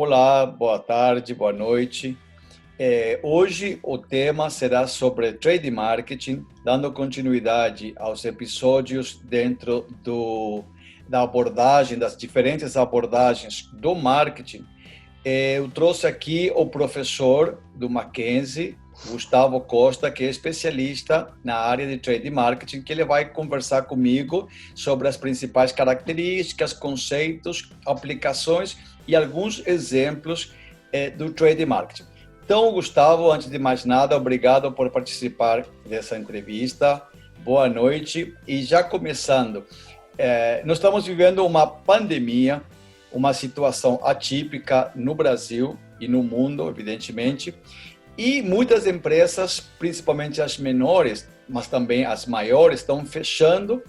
Olá, boa tarde, boa noite. Hoje o tema será sobre trade marketing, dando continuidade aos episódios dentro da abordagem, das diferentes abordagens do marketing. Eu trouxe aqui o professor do Mackenzie, Gustavo Costa, que é especialista na área de trade marketing, que ele vai conversar comigo sobre as principais características, conceitos, aplicações e alguns exemplos do trade marketing. Então, Gustavo, antes de mais nada, obrigado por participar dessa entrevista. Boa noite. E já começando, nós estamos vivendo uma pandemia, uma situação atípica no Brasil e no mundo, evidentemente, e muitas empresas, principalmente as menores, mas também as maiores, estão fechando,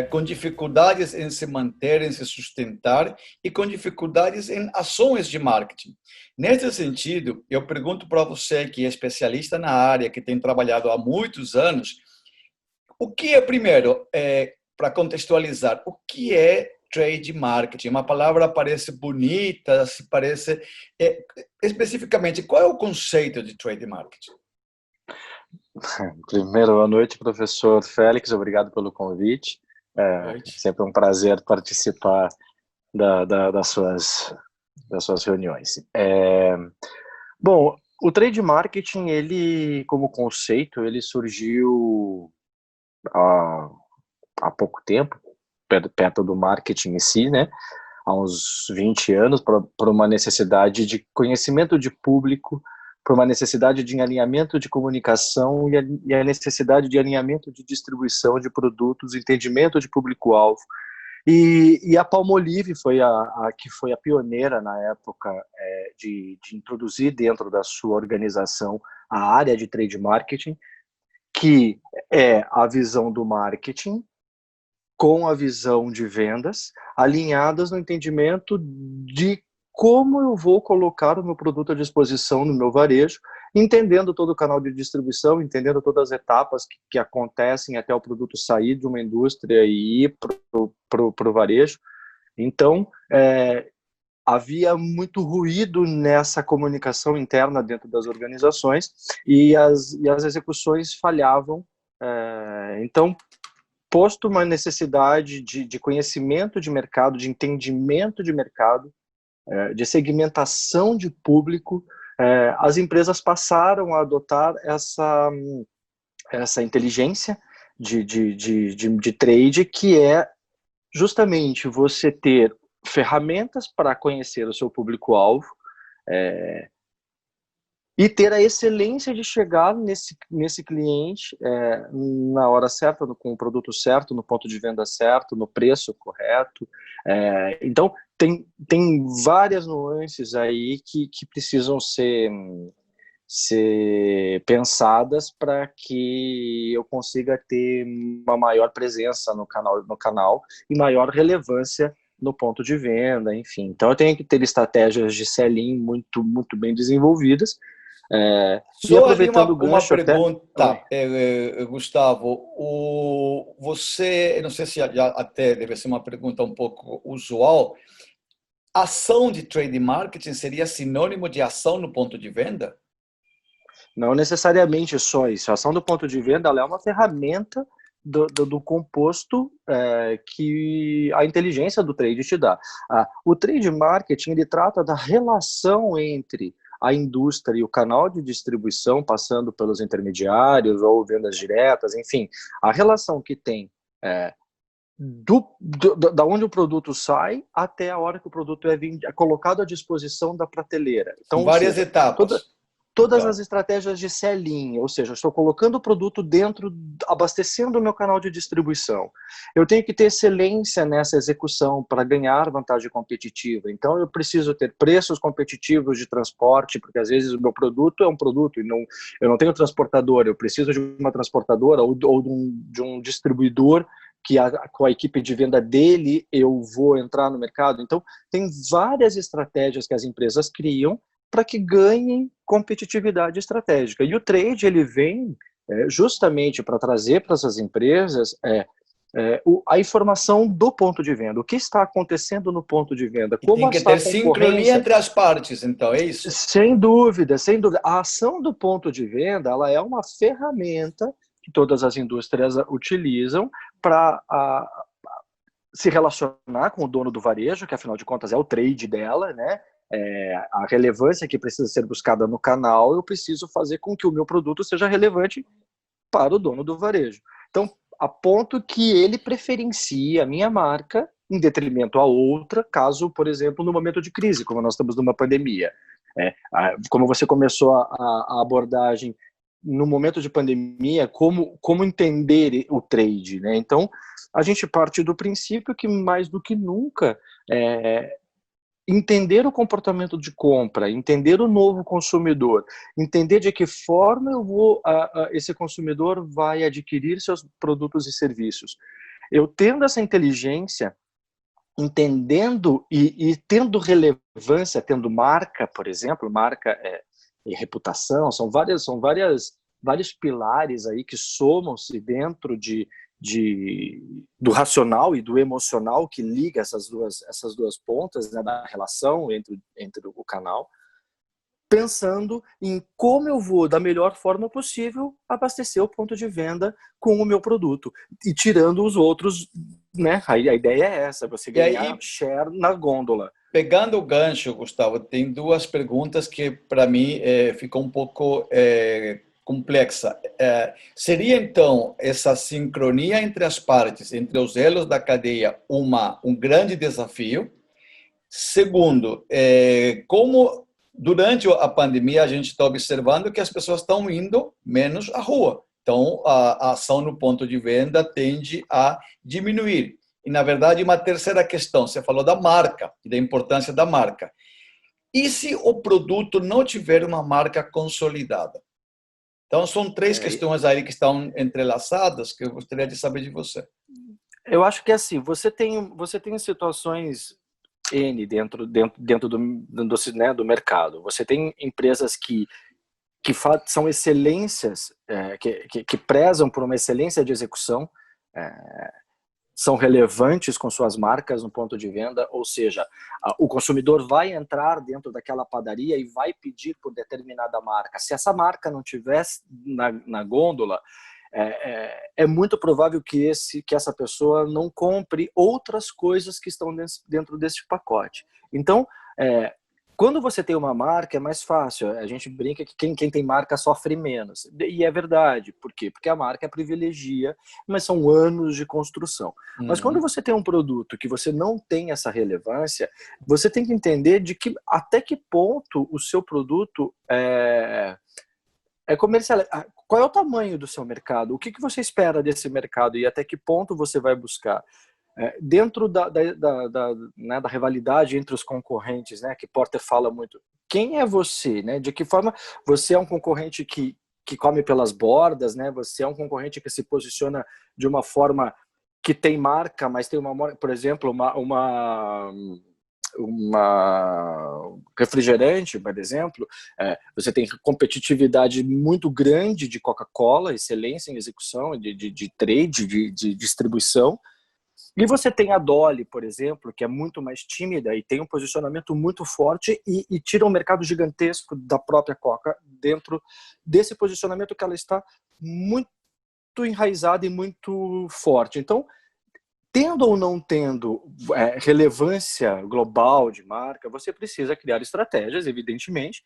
com dificuldades em se manter, em se sustentar e com dificuldades em ações de marketing. Nesse sentido, eu pergunto para você, que é especialista na área, que tem trabalhado há muitos anos, o que é, primeiro, para contextualizar, o que é trade marketing? Uma palavra parece bonita, se parece... especificamente, qual é o conceito de trade marketing? Primeiro, boa noite, professor Félix, obrigado pelo convite. Sempre um prazer participar das suas reuniões. Bom, o trade marketing, ele, como conceito, ele surgiu há pouco tempo, perto do marketing em si, né? Há uns 20 anos, por uma necessidade de conhecimento de público, por uma necessidade de alinhamento de comunicação e a necessidade de alinhamento de distribuição de produtos, entendimento de público-alvo. E a Palmolive foi que foi a pioneira na época de introduzir dentro da sua organização a área de trade marketing, que é a visão do marketing com a visão de vendas, alinhadas no entendimento de como eu vou colocar o meu produto à disposição no meu varejo, entendendo todo o canal de distribuição, entendendo todas as etapas que acontecem até o produto sair de uma indústria e ir para o varejo. Então, havia muito ruído nessa comunicação interna dentro das organizações e as execuções falhavam. Então, posto uma necessidade de conhecimento de mercado, de entendimento de mercado, de segmentação de público, as empresas passaram a adotar essa inteligência de trade, que é justamente você ter ferramentas para conhecer o seu público-alvo, e ter a excelência de chegar nesse cliente na hora certa, com o produto certo, no ponto de venda certo, no preço correto. Então, tem várias nuances aí que precisam ser pensadas para que eu consiga ter uma maior presença no canal e maior relevância no ponto de venda, enfim. Então, eu tenho que ter estratégias de selling muito, muito bem desenvolvidas. Só e aproveitando ali uma pergunta, até... Gustavo. Você, não sei se já até deve ser uma pergunta um pouco usual, ação de trade marketing seria sinônimo de ação no ponto de venda? Não necessariamente só isso. A ação do ponto de venda, ela é uma ferramenta do composto que a inteligência do trade te dá. O trade marketing, ele trata da relação entre a indústria e o canal de distribuição, passando pelos intermediários ou vendas diretas, enfim, a relação que tem da onde o produto sai até a hora que o produto é colocado à disposição da prateleira. Então, São várias etapas. Todas as estratégias de selling, ou seja, eu estou colocando o produto dentro, abastecendo o meu canal de distribuição. Eu tenho que ter excelência nessa execução para ganhar vantagem competitiva. Então, eu preciso ter preços competitivos de transporte, porque às vezes o meu produto é um produto e eu não tenho transportador, eu preciso de uma transportadora ou de um distribuidor que com a equipe de venda dele eu vou entrar no mercado. Então, tem várias estratégias que as empresas criam para que ganhem competitividade estratégica. E o trade, ele vem justamente para trazer para essas empresas a informação do ponto de venda, o que está acontecendo no ponto de venda, E como tem que está a ter sincronia concorrência. entre as partes, então, é isso? Sem dúvida, sem dúvida. A ação do ponto de venda, ela é uma ferramenta que todas as indústrias utilizam para se relacionar com o dono do varejo, que afinal de contas é o trade dela, né? A relevância que precisa ser buscada no canal, eu preciso fazer com que o meu produto seja relevante para o dono do varejo. Então, a ponto que ele preferencie a minha marca em detrimento a outra, caso, por exemplo, no momento de crise, como nós estamos numa pandemia. Como você começou a abordagem no momento de pandemia, como entender o trade, né? Então, a gente parte do princípio que, mais do que nunca, entender o comportamento de compra, entender o novo consumidor, entender de que forma esse consumidor vai adquirir seus produtos e serviços. Eu tendo essa inteligência, entendendo e tendo relevância, tendo marca, por exemplo, marca e reputação, são vários pilares aí que somam-se dentro do racional e do emocional que liga essas duas pontas, né, da relação entre o canal, pensando em como eu vou, da melhor forma possível, abastecer o ponto de venda com o meu produto. E tirando os outros, né? A ideia é essa, você E ganhar aí, share na gôndola. pegando o gancho, Gustavo, tem duas perguntas que para mim ficam um pouco complexa. Seria então essa sincronia entre as partes, entre os elos da cadeia, um grande desafio? Segundo, como durante a pandemia a gente está observando que as pessoas estão indo menos à rua. Então, a ação no ponto de venda tende a diminuir. E, na verdade, uma terceira questão, você falou da marca e da importância da marca. E se o produto não tiver uma marca consolidada? Então, são três questões aí que estão entrelaçadas que eu gostaria de saber de você. Eu acho que é assim, você tem situações N dentro do mercado. Você tem empresas que são excelências, que prezam por uma excelência de execução, são relevantes com suas marcas no ponto de venda, ou seja, o consumidor vai entrar dentro daquela padaria e vai pedir por determinada marca. Se essa marca não tivesse na gôndola, é muito provável que essa pessoa não compre outras coisas que estão dentro desse pacote. Então, quando você tem uma marca, é mais fácil. A gente brinca que quem tem marca sofre menos. E é verdade. Por quê? Porque a marca privilegia, mas são anos de construção. Mas quando você tem um produto que você não tem essa relevância, você tem que entender até que ponto o seu produto é comercial. Qual é o tamanho do seu mercado? O que você espera desse mercado e até que ponto você vai buscar? Dentro né, da rivalidade entre os concorrentes, né, que Porter fala muito, quem é você? Né? De que forma você é um concorrente que come pelas bordas, né? Você é um concorrente que se posiciona de uma forma que tem marca, mas tem por exemplo, uma refrigerante, por exemplo, você tem competitividade muito grande de Coca-Cola, excelência em execução, de trade, de distribuição, e você tem a Dolly, por exemplo, que é muito mais tímida e tem um posicionamento muito forte e tira um mercado gigantesco da própria Coca dentro desse posicionamento que ela está muito enraizada e muito forte. Então, tendo ou não tendo relevância global de marca, você precisa criar estratégias, evidentemente,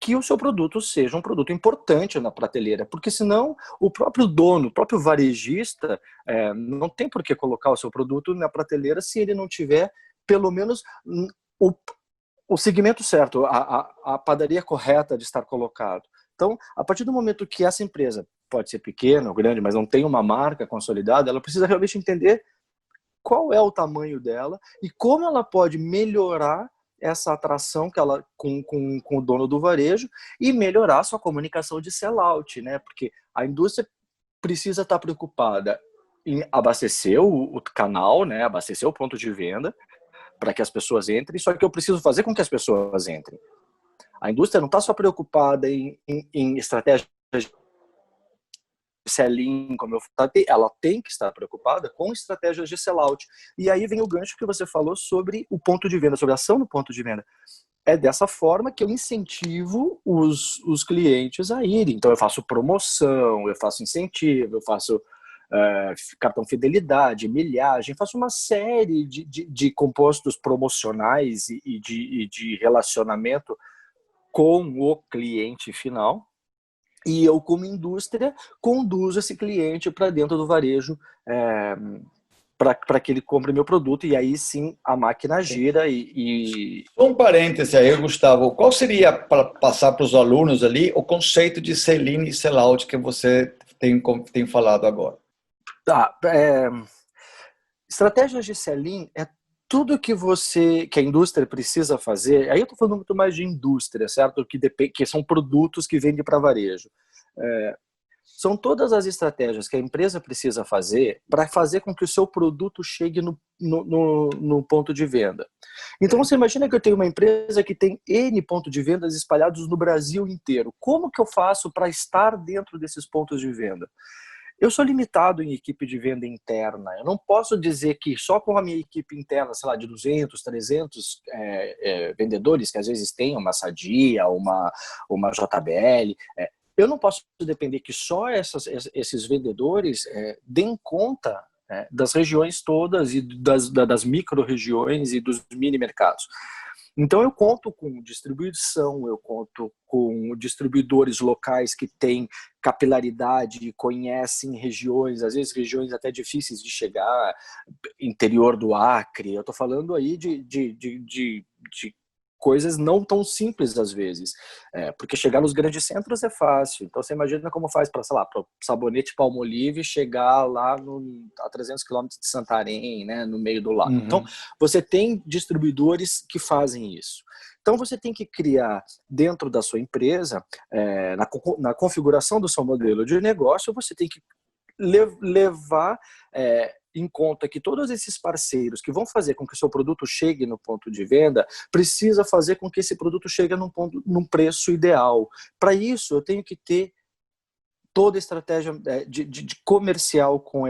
que o seu produto seja um produto importante na prateleira, porque senão o próprio dono, o próprio varejista, não tem por que colocar o seu produto na prateleira se ele não tiver, pelo menos, o segmento certo, a padaria correta de estar colocado. Então, a partir do momento que essa empresa pode ser pequena ou grande, mas não tem uma marca consolidada, ela precisa realmente entender qual é o tamanho dela e como ela pode melhorar essa atração que ela com o dono do varejo e melhorar a sua comunicação de sellout, né? Porque a indústria precisa estar preocupada em abastecer o canal, né? Abastecer o ponto de venda para que as pessoas entrem, só que eu preciso fazer com que as pessoas entrem. A indústria não está só preocupada em estratégias sell-in, como eu falei, ela tem que estar preocupada com estratégias de sell-out. E aí vem o gancho que você falou sobre o ponto de venda, sobre a ação no ponto de venda. É dessa forma que eu incentivo os clientes a irem. Então eu faço promoção, eu faço incentivo, eu faço cartão fidelidade, milhagem, faço uma série de compostos promocionais e de relacionamento com o cliente final. E eu, como indústria, conduzo esse cliente para dentro do varejo, para que ele compre meu produto, e aí sim a máquina gira Um parêntese aí, Gustavo. Qual seria, para passar para os alunos ali, o conceito de sell-in e sell-out que você tem falado agora? Tá, estratégias de sell-in é tudo que a indústria precisa fazer. Aí eu estou falando muito mais de indústria, certo? Que são produtos que vendem para varejo. São todas as estratégias que a empresa precisa fazer para fazer com que o seu produto chegue no ponto de venda. Então você imagina que eu tenho uma empresa que tem N pontos de vendas espalhados no Brasil inteiro. Como que eu faço para estar dentro desses pontos de venda? Eu sou limitado em equipe de venda interna. Eu não posso dizer que só com a minha equipe interna, sei lá, de 200, 300 vendedores, que às vezes tem uma Sadia, uma JBL, eu não posso depender que só esses vendedores deem conta das regiões todas e das micro-regiões e dos mini-mercados. Então eu conto com distribuição, eu conto com distribuidores locais que têm capilaridade e conhecem regiões, às vezes regiões até difíceis de chegar, interior do Acre. Eu estou falando aí de coisas não tão simples às vezes, porque chegar nos grandes centros é fácil. Então você imagina como faz para, sei lá, para o sabonete Palmolive chegar lá a 300 quilômetros de Santarém, né, no meio do lago. Uhum. Então você tem distribuidores que fazem isso. Então você tem que criar dentro da sua empresa, na configuração do seu modelo de negócio, você tem que levar em conta que todos esses parceiros que vão fazer com que o seu produto chegue no ponto de venda, precisa fazer com que esse produto chegue num preço ideal. Para isso, eu tenho que ter toda a estratégia de comercial com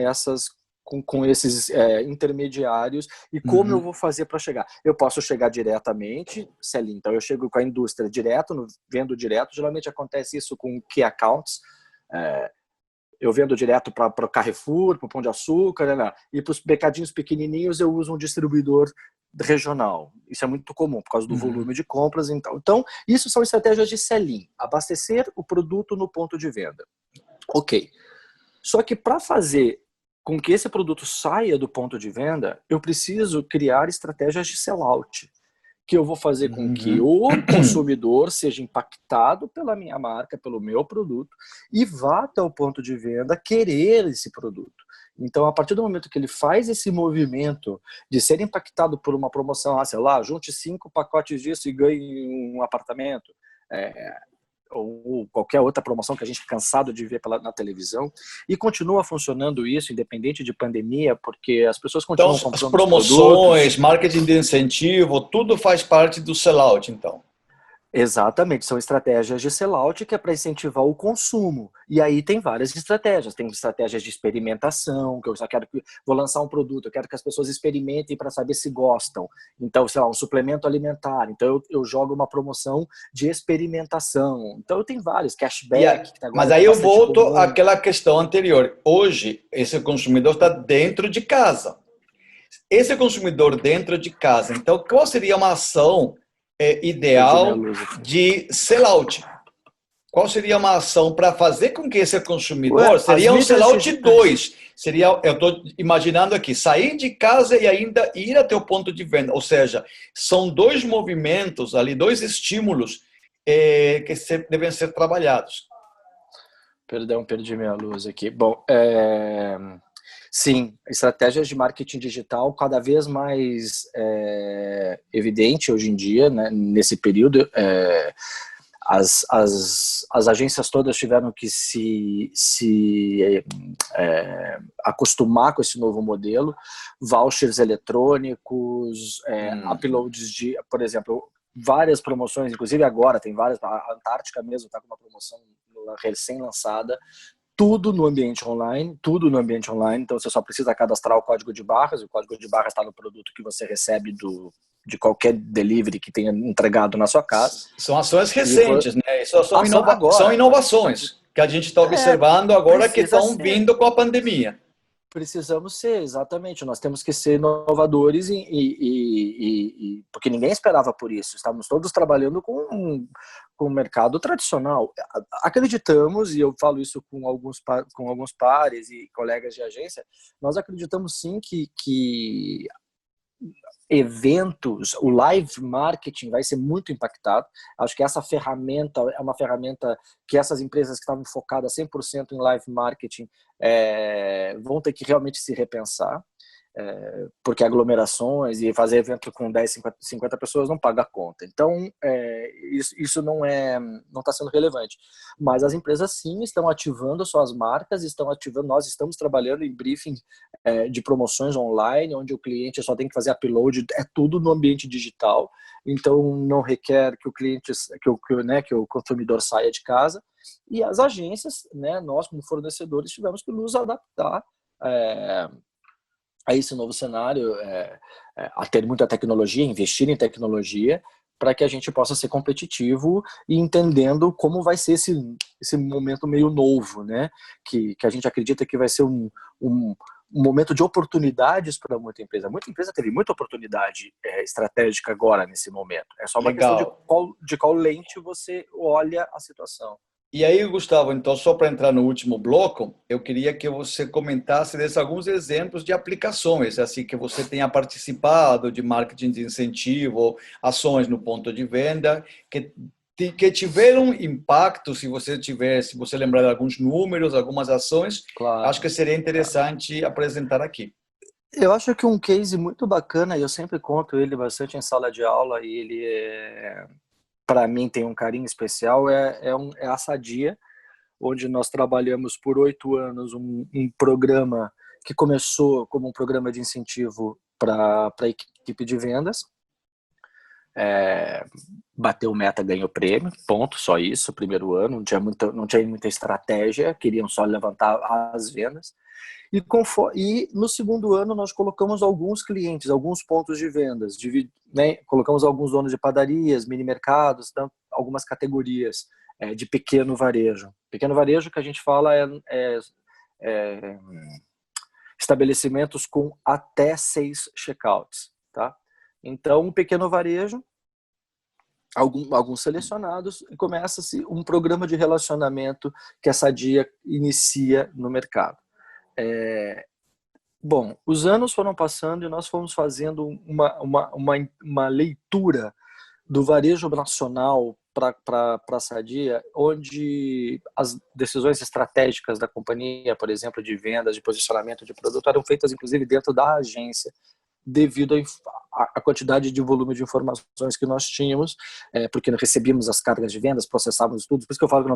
esses intermediários e como eu vou fazer para chegar. Eu posso chegar diretamente, Celine, então eu chego com a indústria direto, vendo direto, geralmente acontece isso com key accounts, eu vendo direto para o Carrefour, para o Pão de Açúcar, né? E para os mercadinhos pequenininhos eu uso um distribuidor regional. Isso é muito comum por causa do volume de compras. Então, isso são estratégias de sell-in, abastecer o produto no ponto de venda. Ok. Só que para fazer com que esse produto saia do ponto de venda, eu preciso criar estratégias de sell-out, que eu vou fazer com que o consumidor seja impactado pela minha marca, pelo meu produto, e vá até o ponto de venda querer esse produto. Então, a partir do momento que ele faz esse movimento de ser impactado por uma promoção, sei lá, junte 5 pacotes disso e ganhe um apartamento, ou qualquer outra promoção que a gente é cansado de ver na televisão, e continua funcionando isso, independente de pandemia, porque as pessoas continuam comprando as promoções, marketing de incentivo, tudo faz parte do sellout, então. Exatamente, são estratégias de sellout que é para incentivar o consumo. E aí tem várias estratégias. Tem estratégias de experimentação, que eu só vou lançar um produto, eu quero que as pessoas experimentem para saber se gostam. Então, sei lá, um suplemento alimentar. Então eu jogo uma promoção de experimentação. Então eu tenho vários, cashback. Mas aí eu volto àquela questão anterior. Hoje, esse consumidor está dentro de casa. Esse consumidor dentro de casa, então qual seria uma ação ideal de sellout? Qual seria uma ação para fazer com que esse consumidor seria um sellout 2? Seria, eu estou imaginando aqui, sair de casa e ainda ir até o ponto de venda. Ou seja, são dois movimentos ali, dois estímulos que devem ser trabalhados. Perdão, perdi minha luz aqui. Bom, sim, estratégias de marketing digital cada vez mais evidente hoje em dia, né, nesse período. As agências todas tiveram que se acostumar com esse novo modelo, vouchers eletrônicos, uploads de, por exemplo, várias promoções, inclusive agora tem várias, a Antártica mesmo está com uma promoção recém-lançada, tudo no ambiente online, tudo no ambiente online. Então você só precisa cadastrar o código de barras. O código de barras está no produto que você recebe de qualquer delivery que tenha entregado na sua casa. São ações recentes, né? Isso são agora. inovações que a gente está observando agora que estão vindo com a pandemia. Precisamos ser, exatamente. Nós temos que ser inovadores porque ninguém esperava por isso. Estávamos todos trabalhando com o mercado tradicional. Acreditamos, e eu falo isso com alguns pares e colegas de agência, nós acreditamos sim que eventos, o live marketing vai ser muito impactado. Acho que essa ferramenta é uma ferramenta que essas empresas que estavam focadas 100% em live marketing vão ter que realmente se repensar, porque aglomerações e fazer evento com 10, 50 pessoas não paga a conta. Então, isso não está sendo relevante. Mas as empresas sim estão ativando suas marcas, nós estamos trabalhando em briefing de promoções online, onde o cliente só tem que fazer upload, é tudo no ambiente digital, então não requer que o cliente, que o consumidor saia de casa, e as agências, né, nós como fornecedores tivemos que nos adaptar a esse novo cenário, a ter muita tecnologia, investir em tecnologia, para que a gente possa ser competitivo e entendendo como vai ser esse momento meio novo, né? Que a gente acredita que vai ser um momento de oportunidades para muita empresa. Muita empresa teve muita oportunidade estratégica agora, nesse momento. É só uma questão de qual lente você olha a situação. E aí, Gustavo, então, só para entrar no último bloco, eu queria que você comentasse alguns exemplos de aplicações, assim, que você tenha participado de marketing de incentivo, ações no ponto de venda, que tiveram impacto, se você lembrar de alguns números, algumas ações, claro, acho que seria interessante apresentar aqui. Eu acho que um case muito bacana, e eu sempre conto ele bastante em sala de aula, e ele para mim tem um carinho especial, é a Sadia, onde nós trabalhamos por 8 anos um programa que começou como um programa de incentivo para a equipe de vendas. Bateu meta, ganhou prêmio, ponto, só isso, primeiro ano, não tinha muita estratégia, queriam só levantar as vendas. E no segundo ano nós colocamos alguns clientes, alguns pontos de vendas, né, colocamos alguns donos de padarias, mini mercados, então, algumas categorias de pequeno varejo. Pequeno varejo que a gente fala estabelecimentos com até 6 checkouts, tá? Então, um pequeno varejo, alguns selecionados, e começa-se um programa de relacionamento que a Sadia inicia no mercado. Bom, os anos foram passando e nós fomos fazendo uma leitura do varejo nacional para a Sadia, onde as decisões estratégicas da companhia, por exemplo, de vendas, de posicionamento de produto, eram feitas inclusive dentro da agência, devido à quantidade de volume de informações que nós tínhamos, porque nós recebíamos as cargas de vendas, processávamos tudo. Por isso que eu falo que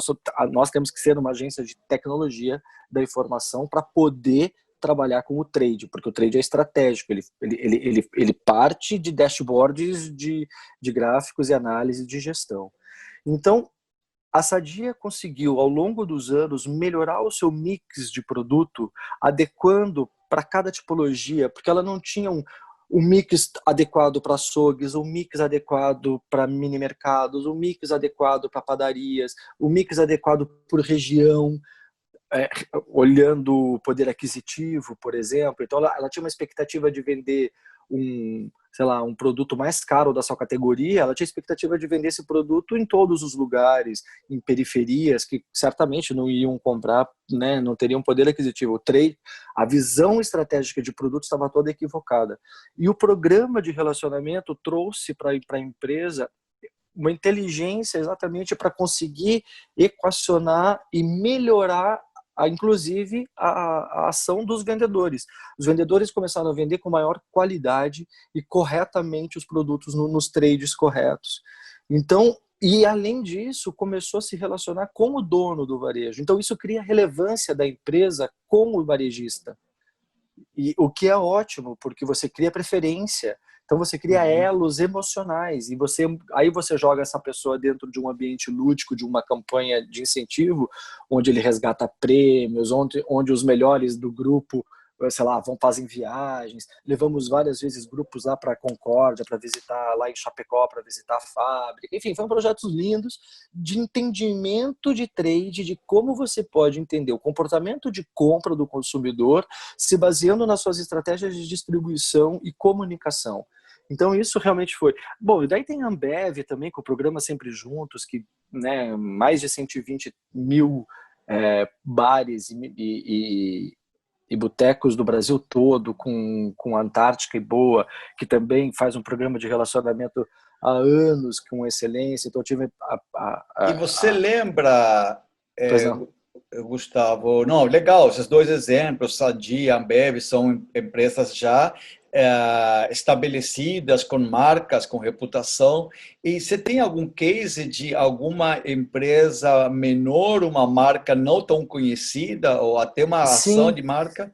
nós temos que ser uma agência de tecnologia da informação para poder trabalhar com o trade, porque o trade é estratégico, ele parte de dashboards de gráficos e análise de gestão. Então, a Sadia conseguiu, ao longo dos anos, melhorar o seu mix de produto, adequando para cada tipologia, porque ela não tinha um mix adequado para açougues, um mix adequado para mini mercados, um mix adequado para padarias, um mix adequado por região, olhando o poder aquisitivo, por exemplo. Então ela tinha uma expectativa de vender um produto mais caro da sua categoria, ela tinha expectativa de vender esse produto em todos os lugares, em periferias que certamente não iam comprar, né, não teriam poder aquisitivo. O trade, a visão estratégica de produto estava toda equivocada. E o programa de relacionamento trouxe para a empresa uma inteligência exatamente para conseguir equacionar e melhorar inclusive a ação dos vendedores. Os vendedores começaram a vender com maior qualidade e corretamente os produtos nos trades corretos. Então, e além disso, começou a se relacionar com o dono do varejo. Então, isso cria relevância da empresa com o varejista. E o que é ótimo, porque você cria preferência. Então você cria elos emocionais e aí você joga essa pessoa dentro de um ambiente lúdico, de uma campanha de incentivo, onde ele resgata prêmios, onde os melhores do grupo, sei lá, fazem viagens. Levamos várias vezes grupos lá para Concórdia, para visitar lá em Chapecó, para visitar a fábrica. Enfim, foram projetos lindos de entendimento de trade, de como você pode entender o comportamento de compra do consumidor, se baseando nas suas estratégias de distribuição e comunicação. Então isso realmente foi. Bom, e daí tem a Ambev também, com o programa Sempre Juntos, que, né, mais de 120 mil bares e botecos do Brasil todo, com Antártica e Boa, que também faz um programa de relacionamento há anos com excelência. Então eu tive E você lembra, Pois não. Gustavo? Não, legal, esses dois exemplos, Sadia, Ambev, são empresas já estabelecidas, com marcas, com reputação. E você tem algum case de alguma empresa menor, uma marca não tão conhecida, ou até uma ação Sim, de marca?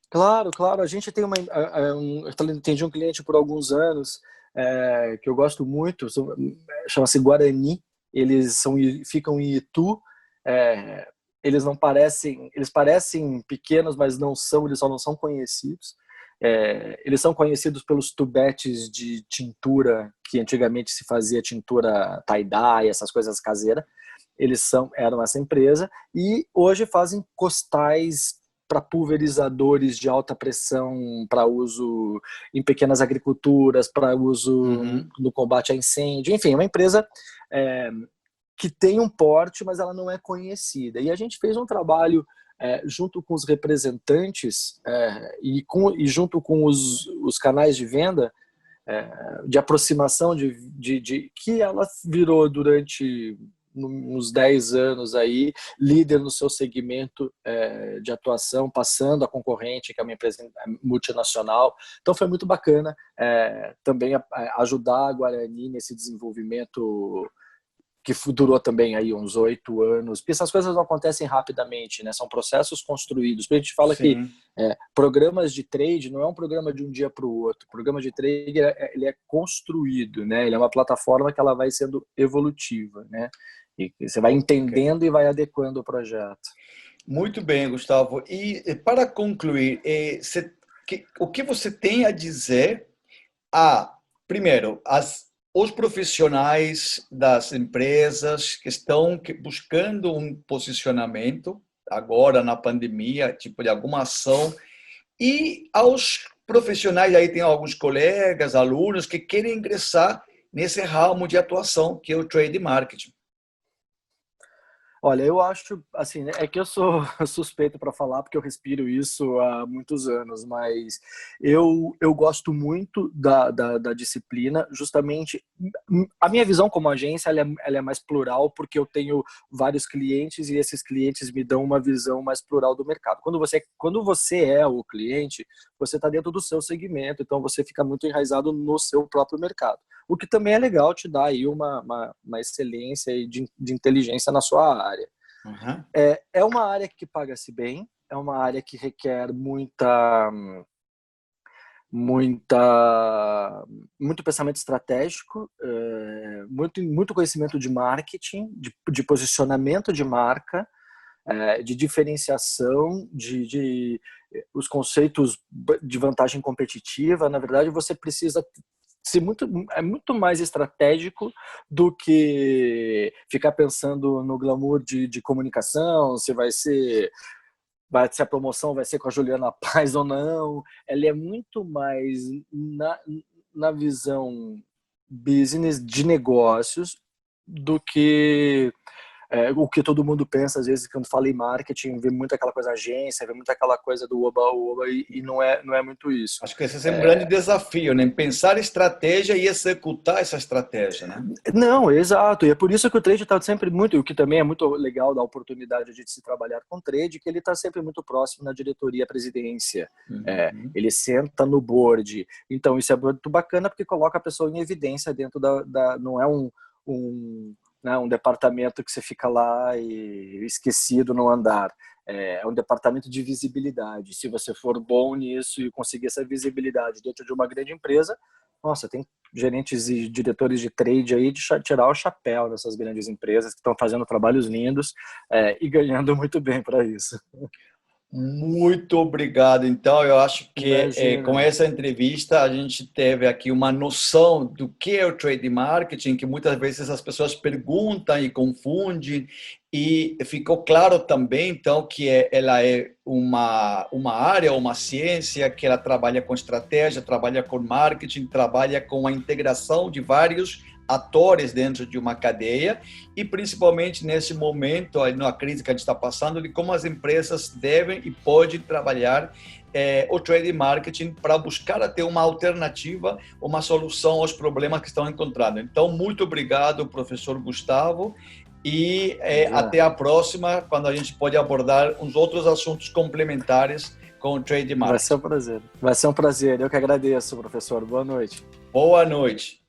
claro. A gente tem eu atendi um cliente por alguns anos, que eu gosto muito, chama-se Guarani. Ficam em Itu. Eles não parecem, eles parecem pequenos, mas não são, eles só não são conhecidos. Eles são conhecidos pelos tubetes de tintura, que antigamente se fazia tintura tie-dye, essas coisas caseiras. Eram essa empresa e hoje fazem costais para pulverizadores de alta pressão, para uso em pequenas agriculturas, para uso no combate a incêndio. Enfim, é uma empresa que tem um porte, mas ela não é conhecida. E a gente fez um trabalho junto com os representantes e junto com os canais de venda, de aproximação que ela virou durante uns 10 anos aí, líder no seu segmento de atuação, passando a concorrente, que é uma empresa multinacional. Então foi muito bacana também ajudar a Guarani nesse desenvolvimento que durou também aí uns 8 anos, porque essas coisas não acontecem rapidamente, né? São processos construídos. A gente fala que programas de trade não é um programa de um dia para o outro. O programa de trade ele é construído, né? Ele é uma plataforma que ela vai sendo evolutiva, né? E você vai entendendo e vai adequando o projeto. Muito bem, Gustavo. E para concluir, o que você tem a dizer primeiro, os profissionais das empresas que estão buscando um posicionamento agora na pandemia, tipo de alguma ação, e aos profissionais, aí tem alguns colegas, alunos que querem ingressar nesse ramo de atuação que é o trade marketing. Olha, eu acho, assim, é que eu sou suspeito para falar porque eu respiro isso há muitos anos, mas eu gosto muito da disciplina, justamente. A minha visão como agência, ela é mais plural porque eu tenho vários clientes e esses clientes me dão uma visão mais plural do mercado. Quando você é o cliente, você está dentro do seu segmento, então você fica muito enraizado no seu próprio mercado. O que também é legal, te dá aí uma excelência de inteligência na sua área. Uhum. É uma área que paga-se bem, é uma área que requer muito pensamento estratégico, muito conhecimento de marketing, de posicionamento de marca, de diferenciação, de os conceitos de vantagem competitiva. Na verdade, você precisa é muito mais estratégico do que ficar pensando no glamour de comunicação, se a promoção vai ser com a Juliana Paz ou não. Ela é muito mais na visão business de negócios do que o que todo mundo pensa, às vezes, quando fala em marketing, vê muito aquela coisa agência, vê muito aquela coisa do oba-oba, e não é muito isso. Acho que esse é um grande desafio, né? Pensar estratégia e executar essa estratégia, né? Não, exato. E é por isso que o trade está sempre muito, o que também é muito legal da oportunidade de se trabalhar com trade, que ele está sempre muito próximo na diretoria, presidência. Ele senta no board. Então, isso é muito bacana porque coloca a pessoa em evidência dentro não é um departamento que você fica lá e esquecido no andar. É um departamento de visibilidade. Se você for bom nisso e conseguir essa visibilidade dentro de uma grande empresa, nossa, tem gerentes e diretores de trade aí de tirar o chapéu dessas grandes empresas que estão fazendo trabalhos lindos e ganhando muito bem para isso. Muito obrigado. Então, eu acho que com Imagina. essa entrevista a gente teve aqui uma noção do que é o trade marketing, que muitas vezes as pessoas perguntam e confundem, e ficou claro também, então, que ela é uma área, uma ciência, que ela trabalha com estratégia, trabalha com marketing, trabalha com a integração de vários atores dentro de uma cadeia, e principalmente nesse momento, na crise que a gente está passando, de como as empresas devem e podem trabalhar o trade marketing para buscar até uma alternativa, uma solução aos problemas que estão encontrando. Então, muito obrigado, professor Gustavo, e até a próxima, quando a gente pode abordar uns outros assuntos complementares com o trade marketing. Vai ser um prazer. Vai ser um prazer. Eu que agradeço, professor. Boa noite. Boa noite.